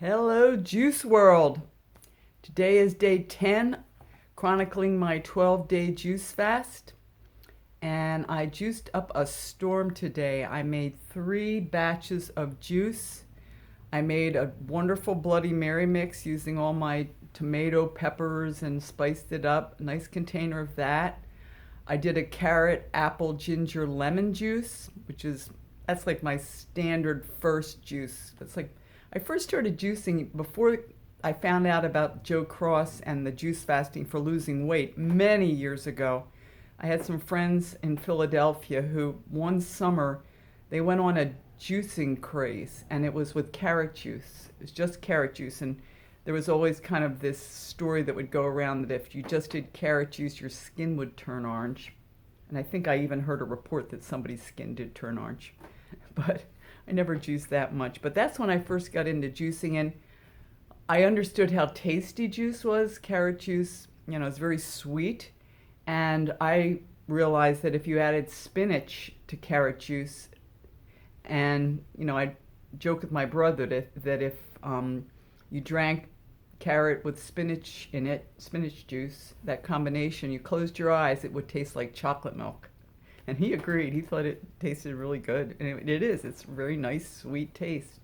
Hello, Juice World. Today is day 10, chronicling my 12-day juice fast. And I juiced up a storm today. I made 3 batches of juice. I made a wonderful Bloody Mary mix using all my tomato, peppers, and spiced it up. A nice container of that. I did a carrot, apple, ginger, lemon juice, that's like my standard first juice. It's like I first started juicing before I found out about Joe Cross and the juice fasting for losing weight many years ago. I had some friends in Philadelphia who one summer they went on a juicing craze, and it was with carrot juice. It was just carrot juice, and there was always kind of this story that would go around that if you just did carrot juice, your skin would turn orange. And I think I even heard a report that somebody's skin did turn orange. But I never juiced that much. But that's when I first got into juicing, and I understood how tasty juice was. Carrot juice, it's very sweet. And I realized that if you added spinach to carrot juice, and, I joke with my brother that if you drank carrot with spinach in it, spinach juice, that combination, you closed your eyes, it would taste like chocolate milk. And he agreed. He thought it tasted really good. And it is. It's a very nice, sweet taste.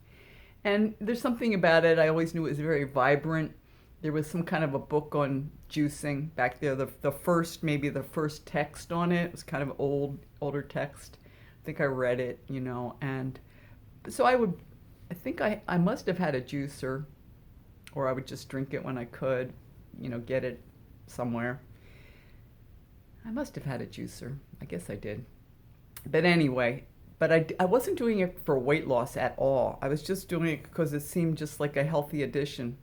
And there's something about it. I always knew it was very vibrant. There was some kind of a book on juicing back there. Maybe the first text on it was kind of older text. I think I read it, and so I think I must have had a juicer, or I would just drink it when I could, get it somewhere. I must have had a juicer. I guess I did. But anyway, I wasn't doing it for weight loss at all. I was just doing it because it seemed just like a healthy addition.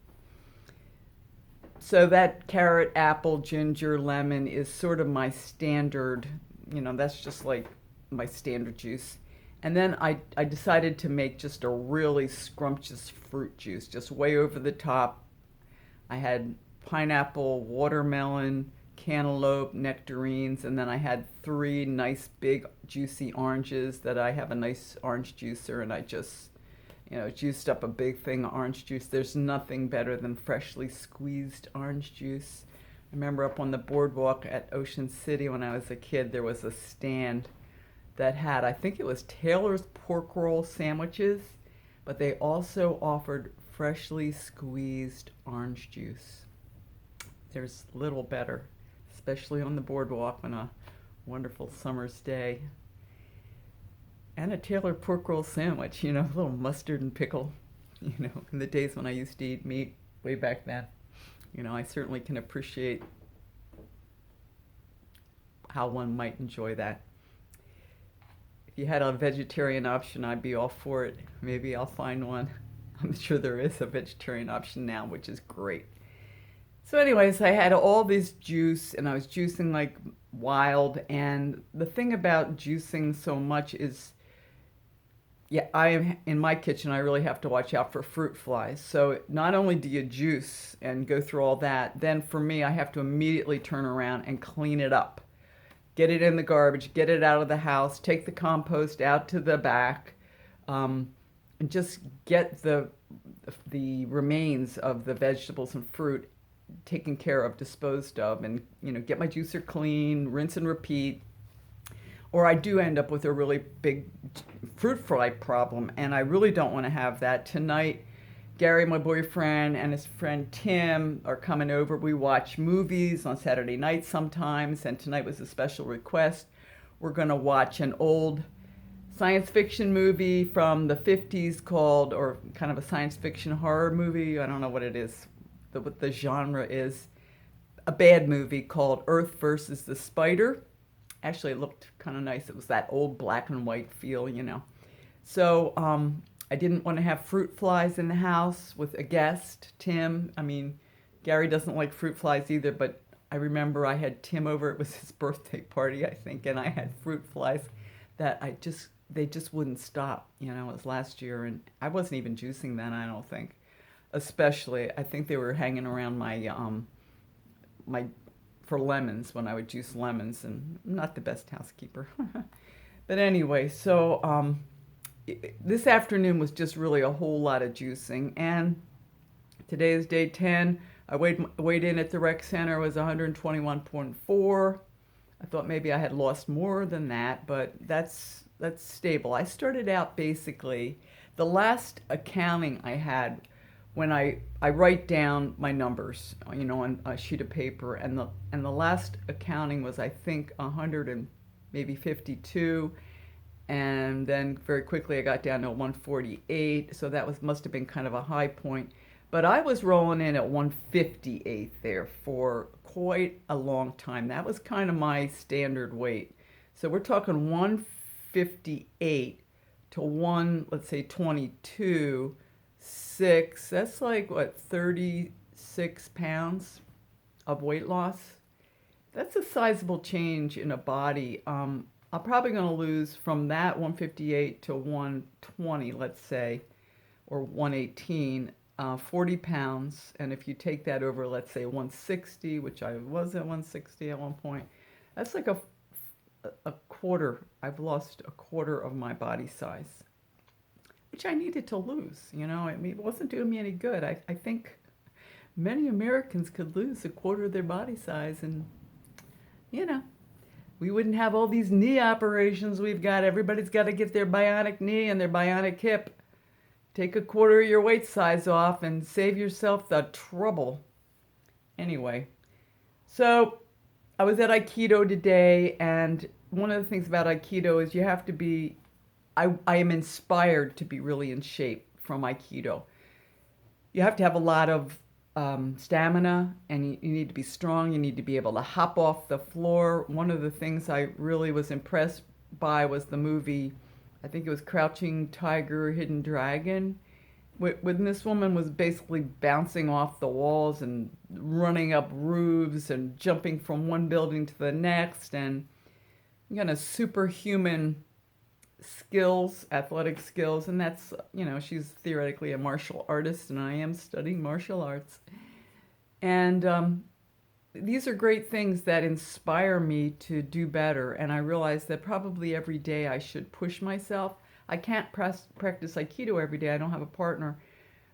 So that carrot, apple, ginger, lemon is sort of my standard, that's just like my standard juice. And then I decided to make just a really scrumptious fruit juice, just way over the top. I had pineapple, watermelon, cantaloupe, nectarines, and then I had 3 nice big juicy oranges that I have a nice orange juicer, and I just, juiced up a big thing of orange juice. There's nothing better than freshly squeezed orange juice. I remember up on the boardwalk at Ocean City when I was a kid, there was a stand that had, I think it was Taylor's pork roll sandwiches, but they also offered freshly squeezed orange juice. There's little better, especially on the boardwalk on a wonderful summer's day. And a Taylor pork roll sandwich, a little mustard and pickle, in the days when I used to eat meat way back then. I certainly can appreciate how one might enjoy that. If you had a vegetarian option, I'd be all for it. Maybe I'll find one. I'm sure there is a vegetarian option now, which is great. So anyways, I had all this juice, and I was juicing like wild. And the thing about juicing so much is, in my kitchen, I really have to watch out for fruit flies. So not only do you juice and go through all that, then for me, I have to immediately turn around and clean it up. Get it in the garbage, get it out of the house, take the compost out to the back, and just get the remains of the vegetables and fruit taken care of, disposed of, and get my juicer clean, rinse and repeat. Or I do end up with a really big fruit fly problem, and I really don't want to have that. Tonight, Gary, my boyfriend, and his friend Tim are coming over. We watch movies on Saturday nights sometimes, and tonight was a special request. We're going to watch an old science fiction movie from the 50s or kind of a science fiction horror movie. I don't know what it is, what the genre is. A bad movie called Earth versus the Spider. Actually, it looked kind of nice. It was that old black and white feel, So I didn't want to have fruit flies in the house with a guest, Tim. Gary doesn't like fruit flies either, but I remember I had Tim over. It was his birthday party, I think, and I had fruit flies that they just wouldn't stop. It was last year, and I wasn't even juicing then, I don't think. Especially, I think they were hanging around my for lemons when I would juice lemons, and I'm not the best housekeeper. But anyway, so this afternoon was just really a whole lot of juicing, and Today is day 10. I weighed in at the rec center was 121.4. I thought maybe I had lost more than that, but that's stable. I started out basically, the last accounting I had, when I write down my numbers, on a sheet of paper, and the last accounting was, I think, 100 and maybe 52, and then very quickly I got down to 148, so that must have been kind of a high point. But I was rolling in at 158 there for quite a long time. That was kind of my standard weight. So we're talking 158 to let's say 22, 6. That's like, what, 36 pounds of weight loss? That's a sizable change in a body. I'm probably going to lose from that 158 to 120, let's say, or 118. 40 pounds, and if you take that over, let's say 160, which I was at 160 at one point, that's like a quarter. I've lost a quarter of my body size, which I needed to lose. I mean, it wasn't doing me any good. I think many Americans could lose a quarter of their body size, and we wouldn't have all these knee operations we've got. Everybody's got to get their bionic knee and their bionic hip. Take a quarter of your weight size off and save yourself the trouble. Anyway, so I was at Aikido today, and one of the things about Aikido is you have to be, I am inspired to be really in shape from Aikido. You have to have a lot of stamina, and you need to be strong. You need to be able to hop off the floor. One of the things I really was impressed by was the movie, I think it was Crouching Tiger, Hidden Dragon, when this woman was basically bouncing off the walls and running up roofs and jumping from one building to the next, and kind of superhuman skills, athletic skills, and that's, she's theoretically a martial artist, and I am studying martial arts. And these are great things that inspire me to do better, and I realize that probably every day I should push myself. I can't practice Aikido every day. I don't have a partner,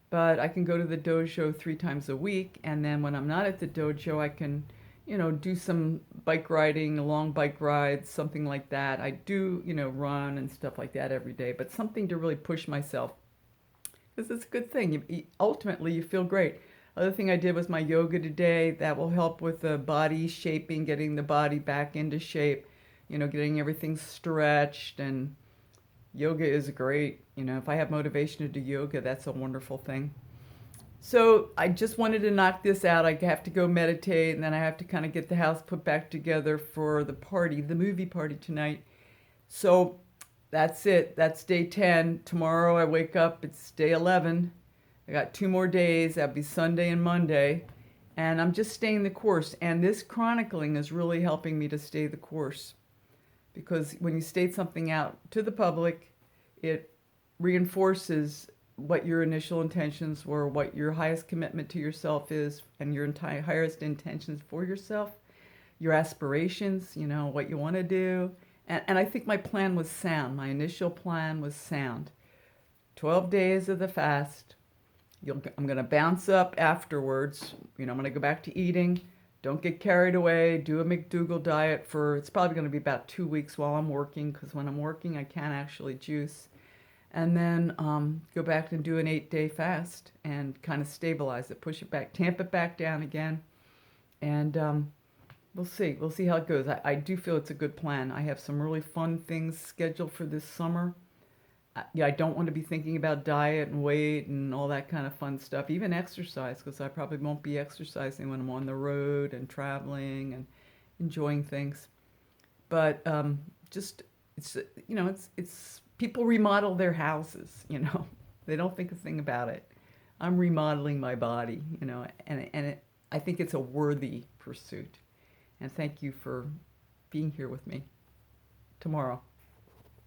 but I can go to the dojo 3 times a week, and then when I'm not at the dojo, I can, do some bike riding, long bike rides, something like that. I do, run and stuff like that every day, but something to really push myself, because it's a good thing. Ultimately, you feel great. Other thing I did was my yoga today. That will help with the body shaping, getting the body back into shape, getting everything stretched. And yoga is great. If I have motivation to do yoga, that's a wonderful thing. So I just wanted to knock this out. I have to go meditate, and then I have to kind of get the house put back together for the movie party tonight. So that's it. That's day 10. Tomorrow I wake up, it's day 11. I got 2 more days. That'll be Sunday and Monday. And I'm just staying the course. And this chronicling is really helping me to stay the course. Because when you state something out to the public, it reinforces what your initial intentions were, what your highest commitment to yourself is, and your highest intentions for yourself, your aspirations, what you want to do. And I think my plan was sound. My initial plan was sound. 12 days of the fast. I'm going to bounce up afterwards. I'm going to go back to eating. Don't get carried away. Do a McDougall diet it's probably going to be about 2 weeks while I'm working, because when I'm working, I can't actually juice. And then go back and do an 8-day fast and kind of stabilize it, push it back, tamp it back down again. And we'll see. We'll see how it goes. I do feel it's a good plan. I have some really fun things scheduled for this summer. I don't want to be thinking about diet and weight and all that kind of fun stuff, even exercise, because I probably won't be exercising when I'm on the road and traveling and enjoying things. But it's people remodel their houses, They don't think a thing about it. I'm remodeling my body, and I think it's a worthy pursuit. And thank you for being here with me tomorrow.